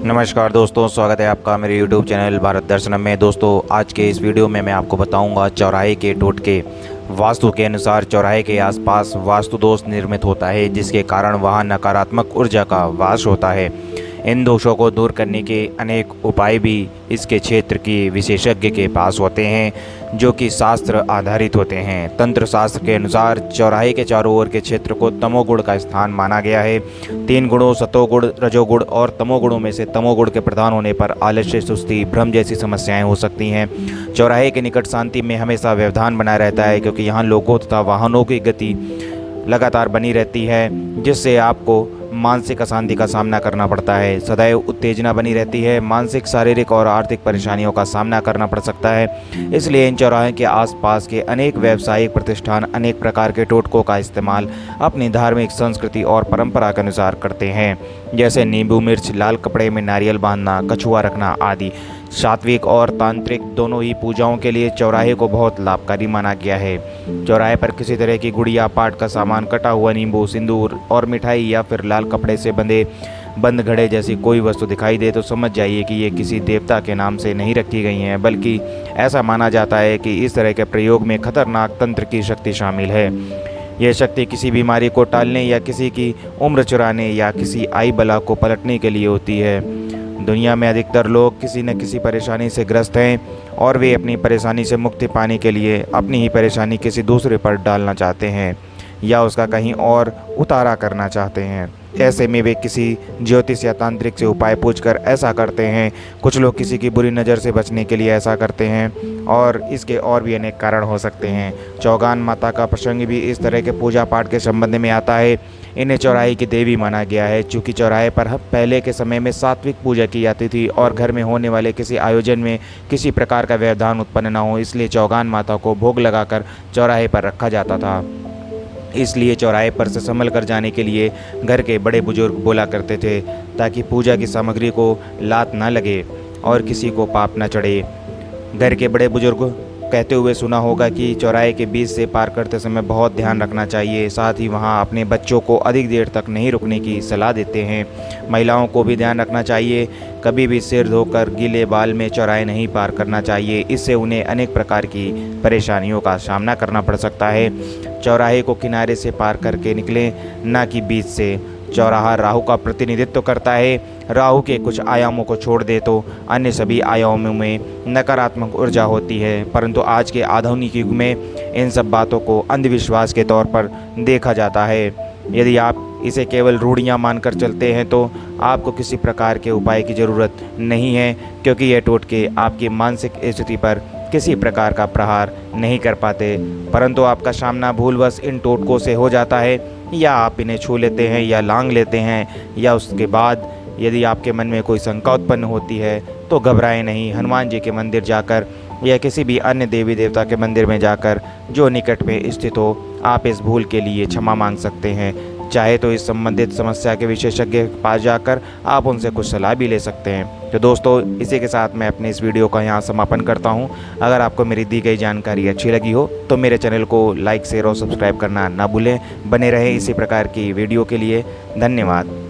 नमस्कार दोस्तों, स्वागत है आपका मेरे YouTube चैनल भारत दर्शनम में। दोस्तों, आज के इस वीडियो में मैं आपको बताऊंगा चौराहे के टोटके। वास्तु के अनुसार चौराहे के आसपास वास्तु दोष निर्मित होता है, जिसके कारण वहां नकारात्मक ऊर्जा का वास होता है। इन दोषों को दूर करने के अनेक उपाय भी इसके क्षेत्र की विशेषज्ञ के पास होते हैं, जो कि शास्त्र आधारित होते हैं। तंत्र शास्त्र के अनुसार चौराहे के चारों ओर के क्षेत्र को तमोगुण का स्थान माना गया है। 3 गुणों सतोगुण, रजोगुण और तमोगुणों में से तमोगुण के प्रधान होने पर आलस्य, सुस्ती, भ्रम जैसी समस्याएं हो सकती हैं। चौराहे के निकट शांति में हमेशा व्यवधान बना रहता है, क्योंकि यहाँ लोगों तथा वाहनों की गति लगातार बनी रहती है, जिससे आपको मानसिक अशांति का सामना करना पड़ता है। सदैव उत्तेजना बनी रहती है। मानसिक, शारीरिक और आर्थिक परेशानियों का सामना करना पड़ सकता है। इसलिए इन चौराहे के आसपास के अनेक व्यावसायिक प्रतिष्ठान अनेक प्रकार के टोटकों का इस्तेमाल अपनी धार्मिक संस्कृति और परंपरा के अनुसार करते हैं, जैसे नींबू मिर्च, लाल कपड़े में नारियल बांधना, कछुआ रखना आदि। सात्विक और तांत्रिक दोनों ही पूजाओं के लिए चौराहे को बहुत लाभकारी माना गया है। चौराहे पर किसी तरह की गुड़िया, पाट का सामान, कटा हुआ नींबू, सिंदूर और मिठाई या फिर लाल कपड़े से बंधे बंद घड़े जैसी कोई वस्तु दिखाई दे तो समझ जाइए कि ये किसी देवता के नाम से नहीं रखी गई हैं, बल्कि ऐसा माना जाता है कि इस तरह के प्रयोग में खतरनाक तंत्र की शक्ति शामिल है। यह शक्ति किसी बीमारी को टालने या किसी की उम्र चुराने या किसी आई बला को पलटने के लिए होती है। दुनिया में अधिकतर लोग किसी न किसी परेशानी से ग्रस्त हैं और वे अपनी परेशानी से मुक्ति पाने के लिए अपनी ही परेशानी किसी दूसरे पर डालना चाहते हैं या उसका कहीं और उतारा करना चाहते हैं। ऐसे में वे किसी ज्योतिष या तांत्रिक से उपाय पूछकर ऐसा करते हैं। कुछ लोग किसी की बुरी नज़र से बचने के लिए ऐसा करते हैं और इसके और भी अनेक कारण हो सकते हैं। चौगान माता का प्रसंग भी इस तरह के पूजा पाठ के संबंध में आता है। इन्हें चौराहे की देवी माना गया है। चूँकि चौराहे पर पहले के समय में सात्विक पूजा की जाती थी और घर में होने वाले किसी आयोजन में किसी प्रकार का व्यवधान उत्पन्न न हो, इसलिए चौगान माता को भोग लगाकर चौराहे पर रखा जाता था। इसलिए चौराहे पर से संभल कर जाने के लिए घर के बड़े बुजुर्ग बोला करते थे, ताकि पूजा की सामग्री को लात ना लगे और किसी को पाप न चढ़े। घर के बड़े बुजुर्ग कहते हुए सुना होगा कि चौराहे के बीच से पार करते समय बहुत ध्यान रखना चाहिए। साथ ही वहां अपने बच्चों को अधिक देर तक नहीं रुकने की सलाह देते हैं। महिलाओं को भी ध्यान रखना चाहिए। कभी भी सिर धोकर गीले बाल में चौराहे नहीं पार करना चाहिए। इससे उन्हें अनेक प्रकार की परेशानियों का सामना करना पड़ सकता है। चौराहे को किनारे से पार करके निकलें, न कि बीच से। चौराहा राहु का प्रतिनिधित्व करता है। राहु के कुछ आयामों को छोड़ दे तो अन्य सभी आयामों में नकारात्मक ऊर्जा होती है, परंतु आज के आधुनिक युग में इन सब बातों को अंधविश्वास के तौर पर देखा जाता है। यदि आप इसे केवल रूढ़ियाँ मानकर चलते हैं तो आपको किसी प्रकार के उपाय की ज़रूरत नहीं है, क्योंकि यह टोटके आपकी मानसिक स्थिति पर किसी प्रकार का प्रहार नहीं कर पाते, परंतु आपका सामना भूलवश इन टोटकों से हो जाता है, या आप इन्हें छू लेते हैं या लांघ लेते हैं, या उसके बाद यदि आपके मन में कोई शंका उत्पन्न होती है तो घबराएं नहीं। हनुमान जी के मंदिर जाकर या किसी भी अन्य देवी देवता के मंदिर में जाकर जो निकट में स्थित हो, आप इस भूल के लिए क्षमा मांग सकते हैं। चाहे तो इस संबंधित समस्या के विशेषज्ञ के पास जाकर आप उनसे कुछ सलाह भी ले सकते हैं। तो दोस्तों, इसी के साथ मैं अपने इस वीडियो का यहाँ समापन करता हूँ। अगर आपको मेरी दी गई जानकारी अच्छी लगी हो तो मेरे चैनल को लाइक, शेयर और सब्सक्राइब करना ना भूलें। बने रहें इसी प्रकार की वीडियो के लिए। धन्यवाद।